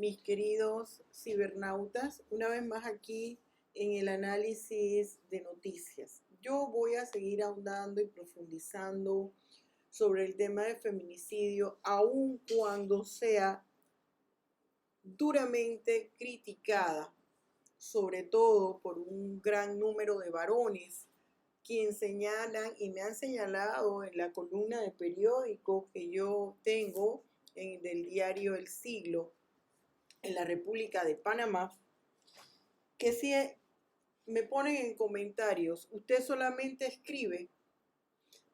mis queridos cibernautas, una vez más aquí en el análisis de noticias. Yo voy a seguir ahondando y profundizando sobre el tema de feminicidio, aun cuando sea duramente criticada, sobre todo por un gran número de varones, quien señalan y me han señalado en la columna de periódico que yo tengo del diario El Siglo, en la República de Panamá, que si me ponen en comentarios, usted solamente escribe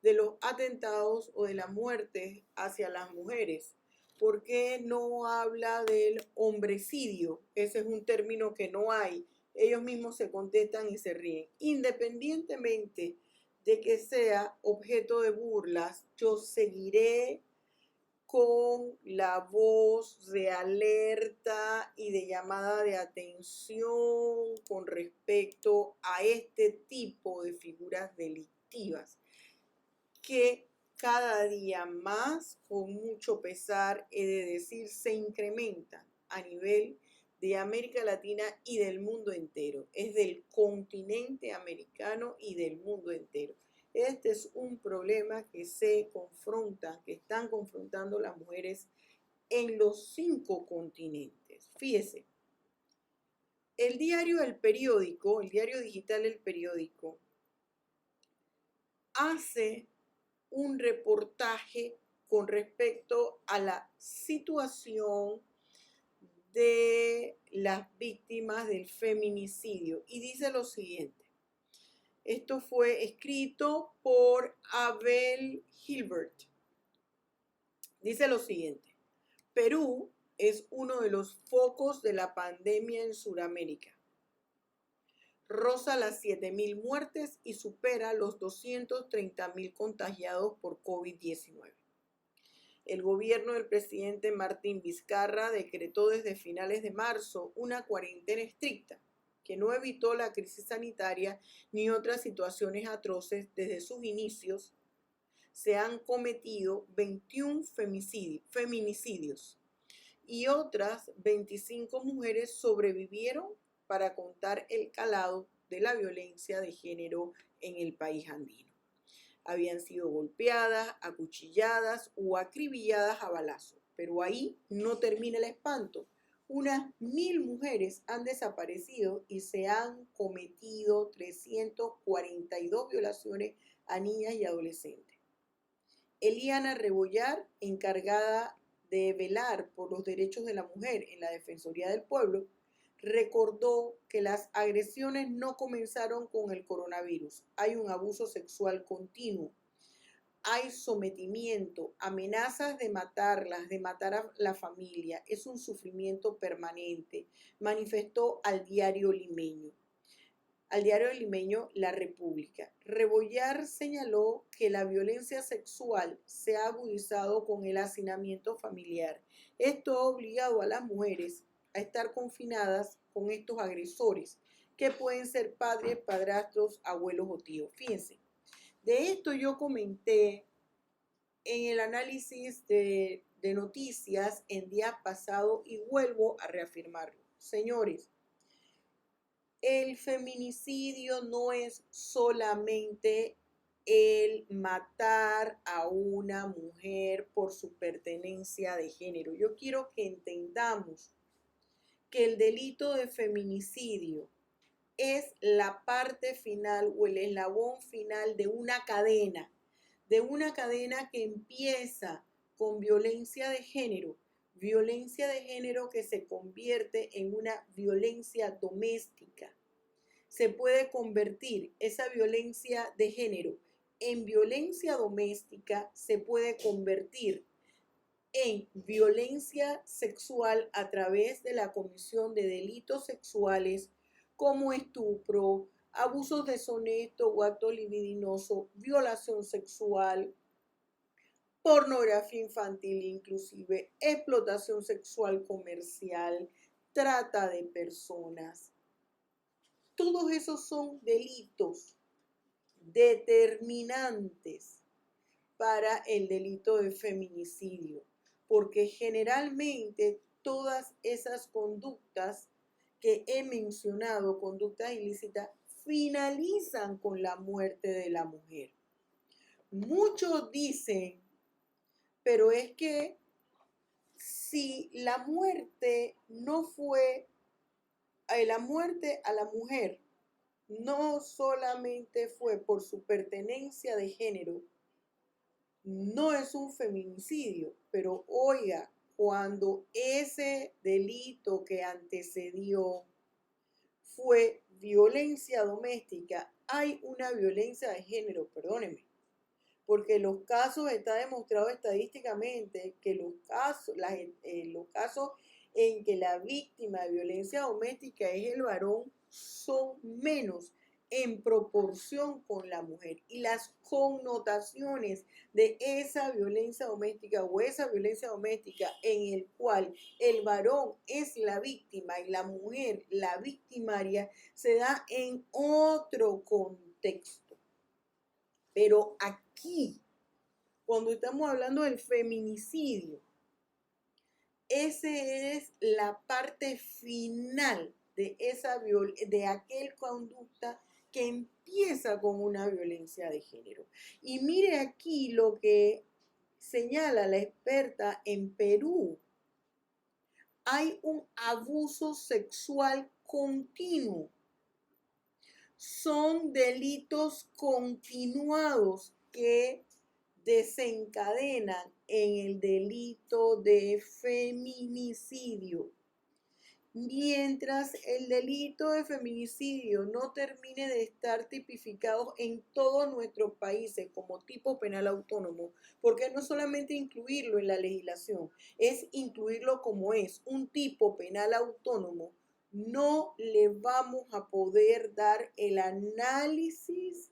de los atentados o de la muerte hacia las mujeres. ¿Por qué no habla del hombrecidio? Ese es un término que no hay. Ellos mismos se contestan y se ríen. Independientemente de que sea objeto de burlas, yo seguiré con la voz de alerta y de llamada de atención con respecto a este tipo de figuras delictivas que cada día más, con mucho pesar, he de decir, se incrementan a nivel de América Latina y del mundo entero. Es del continente americano y del mundo entero. Este es un problema que que están confrontando las mujeres en los 5 continentes. Fíjese, el diario El Periódico, el diario digital El Periódico, hace un reportaje con respecto a la situación de las víctimas del feminicidio y dice lo siguiente. Esto fue escrito por Abel Hilbert. Dice lo siguiente. Perú es uno de los focos de la pandemia en Sudamérica. Roza las 7.000 muertes y supera los 230.000 contagiados por COVID-19. El gobierno del presidente Martín Vizcarra decretó desde finales de marzo una cuarentena estricta que no evitó la crisis sanitaria ni otras situaciones atroces. Desde sus inicios se han cometido 21 feminicidios y otras 25 mujeres sobrevivieron para contar el calado de la violencia de género en el país andino. Habían sido golpeadas, acuchilladas o acribilladas a balazos, pero ahí no termina el espanto. Unas 1.000 mujeres han desaparecido y se han cometido 342 violaciones a niñas y adolescentes. Eliana Rebollar, encargada de velar por los derechos de la mujer en la Defensoría del Pueblo, recordó que las agresiones no comenzaron con el coronavirus. Hay un abuso sexual continuo, hay sometimiento, amenazas de matarlas, de matar a la familia. Es un sufrimiento permanente, manifestó al diario limeño. La República. Rebollar señaló que la violencia sexual se ha agudizado con el hacinamiento familiar. Esto ha obligado a las mujeres a estar confinadas con estos agresores, que pueden ser padres, padrastros, abuelos o tíos. Fíjense, de esto yo comenté en el análisis de noticias en días pasados y vuelvo a reafirmarlo. Señores, el feminicidio no es solamente el matar a una mujer por su pertenencia de género. Yo quiero que entendamos que el delito de feminicidio es la parte final o el eslabón final de una cadena que empieza con violencia de género que se convierte en una violencia doméstica. Se puede convertir esa violencia de género en violencia doméstica, se puede convertir en violencia sexual a través de la comisión de delitos sexuales como estupro, abusos deshonestos o acto libidinoso, violación sexual, pornografía infantil inclusive, explotación sexual comercial, trata de personas. Todos esos son delitos determinantes para el delito de feminicidio, porque generalmente todas esas conductas que he mencionado, conductas ilícitas, finalizan con la muerte de la mujer. Muchos dicen, pero es que si la muerte no fue, la muerte a la mujer no solamente fue por su pertenencia de género, no es un feminicidio, pero oiga, cuando ese delito que antecedió fue violencia doméstica, hay una violencia de género, perdónenme, porque los casos, está demostrado estadísticamente que los casos en que la víctima de violencia doméstica es el varón son menos en proporción con la mujer. Y las connotaciones de esa violencia doméstica o esa violencia doméstica en el cual el varón es la víctima y la mujer la victimaria se da en otro contexto. Pero aquí, cuando estamos hablando del feminicidio, esa es la parte final de aquel conducta que empieza con una violencia de género. Y mire aquí lo que señala la experta en Perú. Hay un abuso sexual continuo. Son delitos continuados que desencadenan en el delito de feminicidio. Mientras el delito de feminicidio no termine de estar tipificado en todos nuestros países como tipo penal autónomo, porque no solamente incluirlo en la legislación, es incluirlo como es un tipo penal autónomo, no le vamos a poder dar el análisis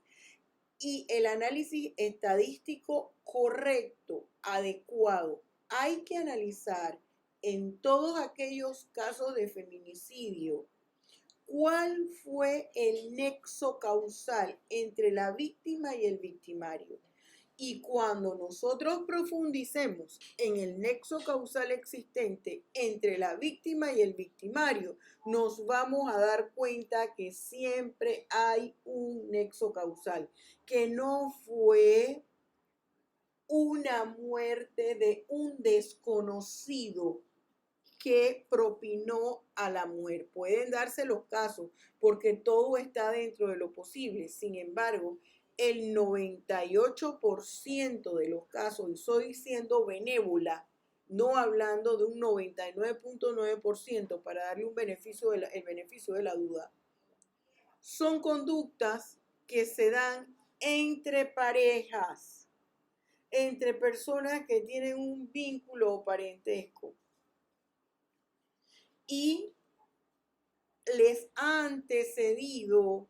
y el análisis estadístico correcto, adecuado. Hay que analizar en todos aquellos casos de feminicidio cuál fue el nexo causal entre la víctima y el victimario. Y cuando nosotros profundicemos en el nexo causal existente entre la víctima y el victimario, nos vamos a dar cuenta que siempre hay un nexo causal, que no fue una muerte de un desconocido que propinó a la mujer. Pueden darse los casos porque todo está dentro de lo posible. Sin embargo, el 98% de los casos, y estoy siendo benévola, no hablando de un 99.9% para darle el beneficio de la duda, son conductas que se dan entre parejas, entre personas que tienen un vínculo o parentesco. Y les ha antecedido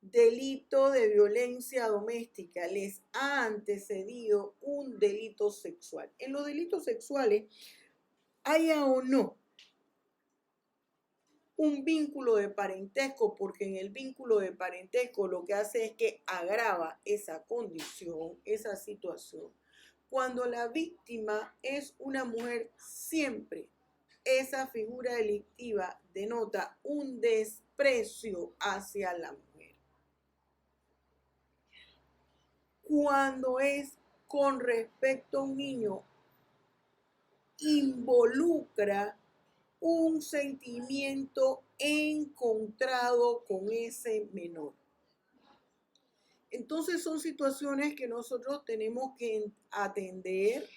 delito de violencia doméstica, les ha antecedido un delito sexual. En los delitos sexuales, haya o no un vínculo de parentesco, porque en el vínculo de parentesco lo que hace es que agrava esa condición, esa situación. Cuando la víctima es una mujer, siempre esa figura delictiva denota un desprecio hacia la mujer. Cuando es con respecto a un niño, involucra un sentimiento encontrado con ese menor. Entonces son situaciones que nosotros tenemos que atender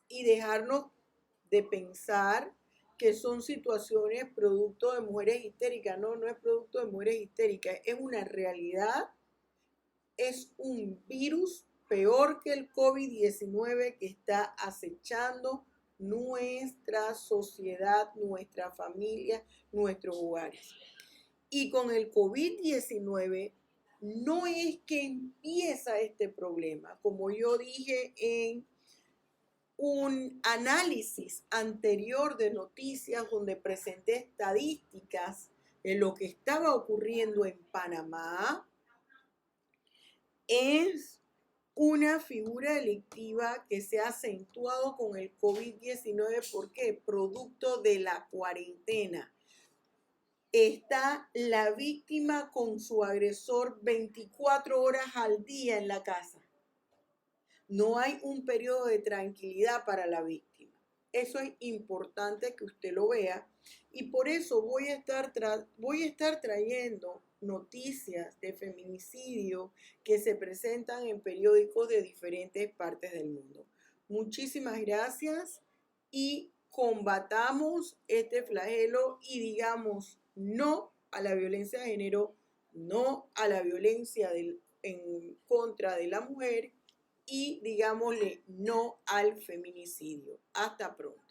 y dejarnos de pensar que son situaciones producto de mujeres histéricas. No, no es producto de mujeres histéricas, es una realidad, es un virus peor que el COVID-19 que está acechando nuestra sociedad, nuestra familia, nuestros hogares. Y con el COVID-19 no es que empieza este problema, como yo dije en un análisis anterior de noticias donde presenté estadísticas de lo que estaba ocurriendo en Panamá, es una figura delictiva que se ha acentuado con el COVID-19. ¿Por qué? Producto de la cuarentena. Está la víctima con su agresor 24 horas al día en la casa. No hay un periodo de tranquilidad para la víctima. Eso es importante que usted lo vea y por eso voy a estar trayendo noticias de feminicidio que se presentan en periódicos de diferentes partes del mundo. Muchísimas gracias y combatamos este flagelo y digamos no a la violencia de género, no a la violencia en contra de la mujer y digámosle no al feminicidio. Hasta pronto.